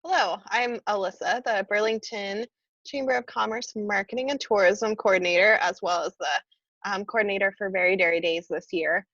Hello, I'm Alyssa, the Burlington Chamber of Commerce Marketing and Tourism Coordinator, as well as the coordinator for Very Dairy Days this year.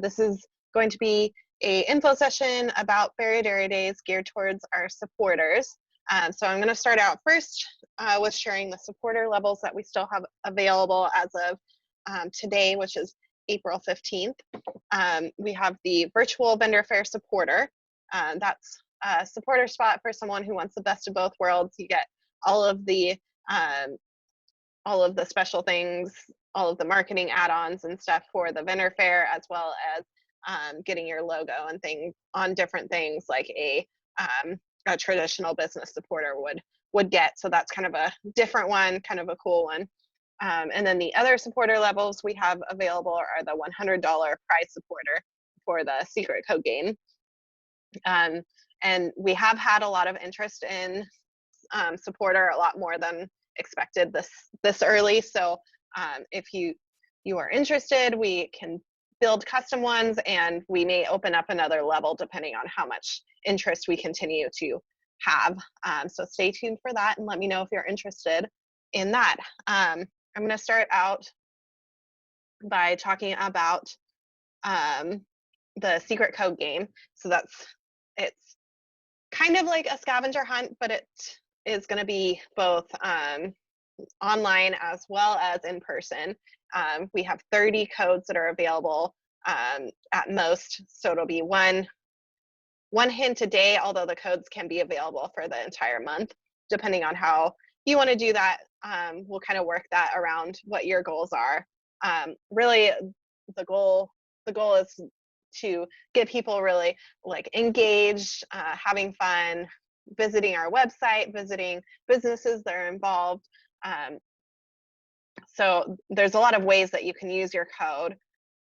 This is going to be a info session about Very Dairy Days geared towards our supporters. So I'm going to start out first with sharing the supporter levels that we still have available as of today, which is April 15th. We have the virtual vendor fair supporter. That's a supporter spot for someone who wants the best of both worlds. You get all of the um, special things, all of the marketing add-ons and stuff for the vendor fair, as well as getting your logo and things on different things like a traditional business supporter would get. So that's kind of a different one, kind of a cool one. And then the other supporter levels we have available are the $100 prize supporter for the secret code game. And we have had a lot of interest in supporter, a lot more than expected this early. So if you are interested, we can build custom ones, and we may open up another level depending on how much interest we continue to have. So stay tuned for that and let me know if you're interested in that. I'm going to start out by talking about the secret code game. So it's kind of like a scavenger hunt, but it is going to be both online as well as in person. We have 30 codes that are available at most, so it'll be one hint a day, although the codes can be available for the entire month, depending on how you want to do that. We'll kind of work that around what your goals are. Really, the goal is to get people really like engaged, having fun, visiting our website, visiting businesses that are involved. So there's a lot of ways that you can use your code.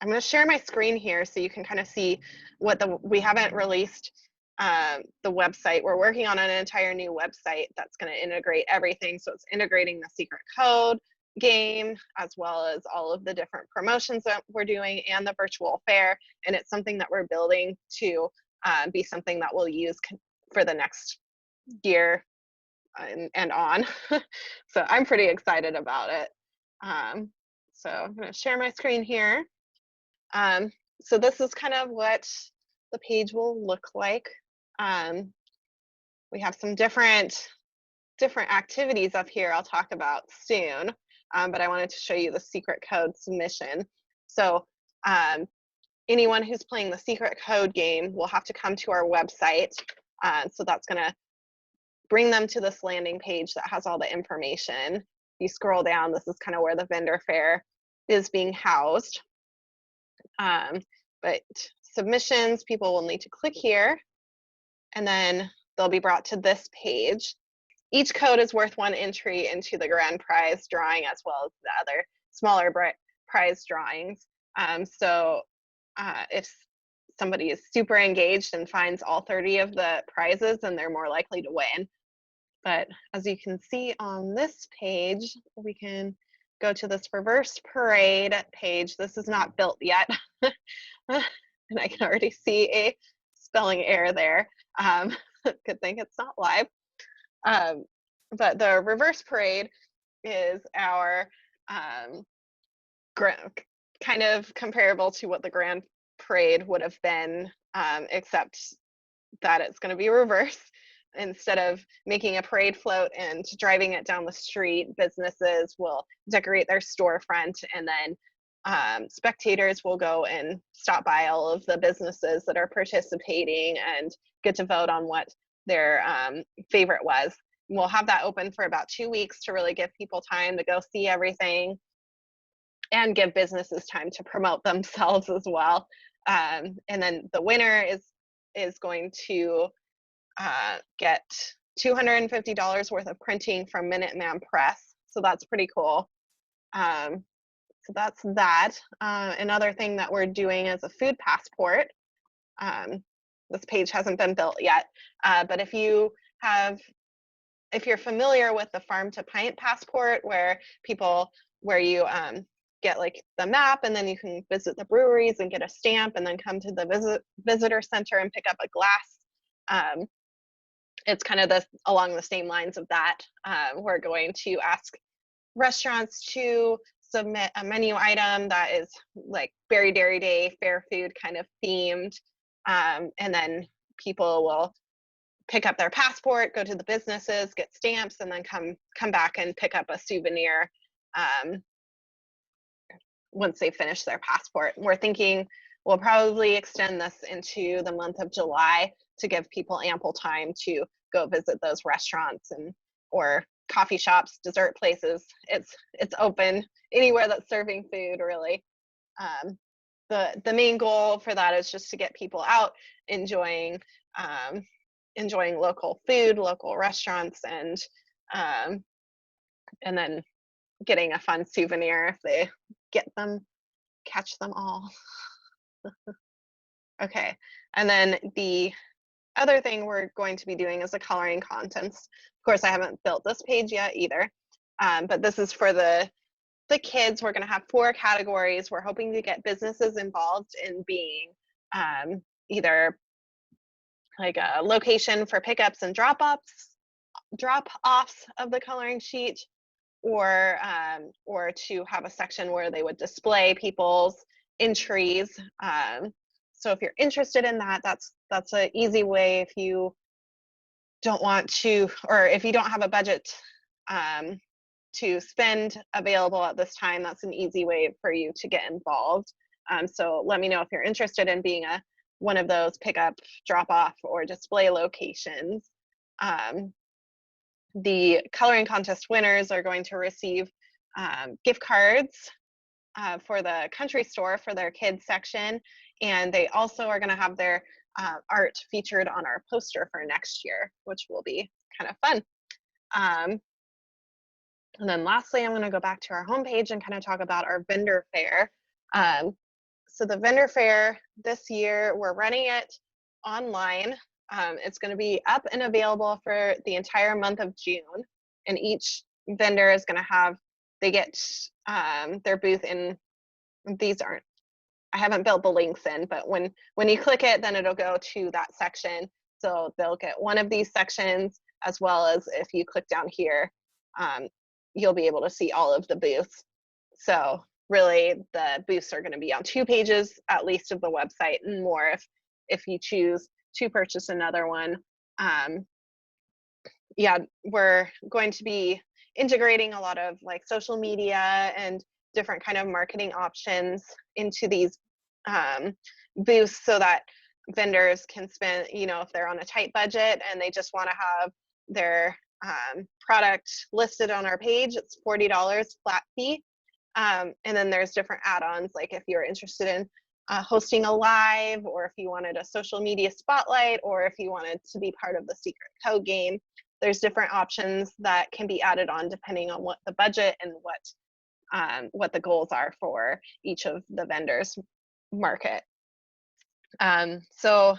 I'm going to share my screen here so you can kind of see what we haven't released the website. We're working on an entire new website that's going to integrate everything. So it's integrating the secret code game as well as all of the different promotions that we're doing and the virtual fair. And it's something that we're building to be something that we'll use for the next year and on. So I'm pretty excited about it. So I'm going to share my screen here. So this is kind of what the page will look like. We have some different activities up here I'll talk about soon, but I wanted to show you the secret code submission. So anyone who's playing the secret code game will have to come to our website. So that's going to bring them to this landing page that has all the information. If you scroll down, this is kind of where the vendor fair is being housed. But submissions, people will need to click here, and then they'll be brought to this page. Each code is worth one entry into the grand prize drawing, as well as the other smaller prize drawings. So if somebody is super engaged and finds all 30 of the prizes, then they're more likely to win. But as you can see on this page, we can go to this reverse parade page. This is not built yet. And I can already see a spelling error there. Good thing it's not live. But the reverse parade is our kind of comparable to what the grand parade would have been, except that it's going to be reverse. Instead of making a parade float and driving it down the street, businesses will decorate their storefront, and then spectators will go and stop by all of the businesses that are participating and get to vote on what their favorite was. We'll have that open for about 2 weeks to really give people time to go see everything and give businesses time to promote themselves as well. And then the winner is going to get $250 worth of printing from Minuteman Press. So that's pretty cool. So that's that. Another thing that we're doing is a food passport. This page hasn't been built yet, but if you're familiar with the farm to pint passport, where you get like the map, and then you can visit the breweries and get a stamp, and then come to the visitor center and pick up a glass it's kind of along the same lines of that. We're going to ask restaurants to submit a menu item that is like Berry Dairy Day, fair food kind of themed. And then people will pick up their passport, go to the businesses, get stamps, and then come back and pick up a souvenir um, once they finish their passport. We're thinking we'll probably extend this into the month of July to give people ample time to go visit those restaurants and or coffee shops, dessert places. It's open anywhere that's serving food, really. The main goal for that is just to get people out enjoying enjoying local food, local restaurants, um, and then getting a fun souvenir if they catch them all. Okay, and then the other thing we're going to be doing is a coloring contest. Of course, I haven't built this page yet either, but this is for the kids. We're going to have 4 categories. We're hoping to get businesses involved in being either like a location for pickups and drop-offs of the coloring sheet, or to have a section where they would display people's entries. So if you're interested in that, that's an easy way. If you don't want to, or if you don't have a budget to spend available at this time, that's an easy way for you to get involved. So let me know if you're interested in being one of those pickup, drop off, or display locations. The coloring contest winners are going to receive gift cards for the country store for their kids section, and they also are going to have their art featured on our poster for next year, which will be kind of fun. And then lastly, I'm going to go back to our homepage and kind of talk about our vendor fair. So the vendor fair this year, we're running it online. It's going to be up and available for the entire month of June, and each vendor is going to have, they get their booth in, I haven't built the links in, but when you click it, then it'll go to that section. So they'll get one of these sections, as well as if you click down here, you'll be able to see all of the booths. So really the booths are going to be on 2 pages at least of the website, and more if you choose to purchase another one. Yeah, we're going to be integrating a lot of like social media and different kind of marketing options into these booths, so that vendors can spend, if they're on a tight budget and they just want to have their product listed on our page, it's $40 flat fee. And then there's different add-ons, like if you're interested in hosting a live, or if you wanted a social media spotlight, or if you wanted to be part of the secret code game, there's different options that can be added on depending on what the budget and what the goals are for each of the vendors market. So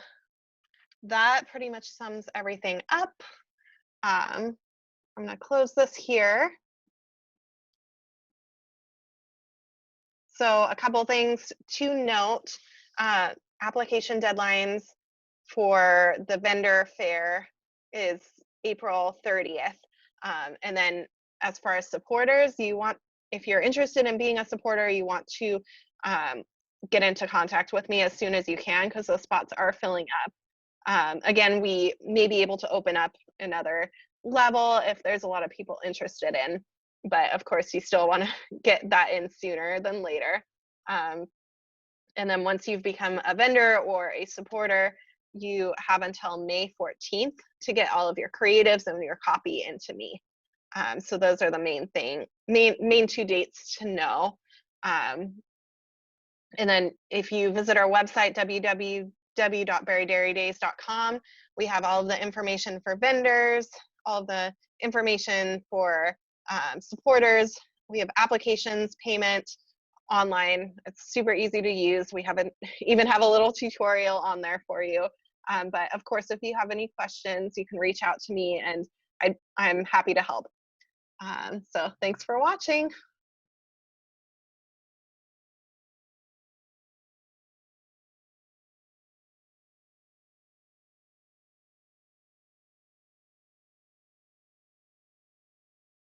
that pretty much sums everything up. I'm going to close this here. So a couple things to note. Application deadlines for the vendor fair is April 30th. And then as far as supporters, if you're interested in being a supporter, you want to get into contact with me as soon as you can, because those spots are filling up. Again, we may be able to open up another level if there's a lot of people interested in, but of course you still want to get that in sooner than later. And then once you've become a vendor or a supporter, you have until May 14th to get all of your creatives and your copy into me. So those are the main 2 dates to know. And then if you visit our website, www.berrydairydays.com, we have all of the information for vendors, all of the information for supporters. We have applications, payment online. It's super easy to use. We even have a little tutorial on there for you. But of course, if you have any questions, you can reach out to me, and I'm happy to help. So thanks for watching.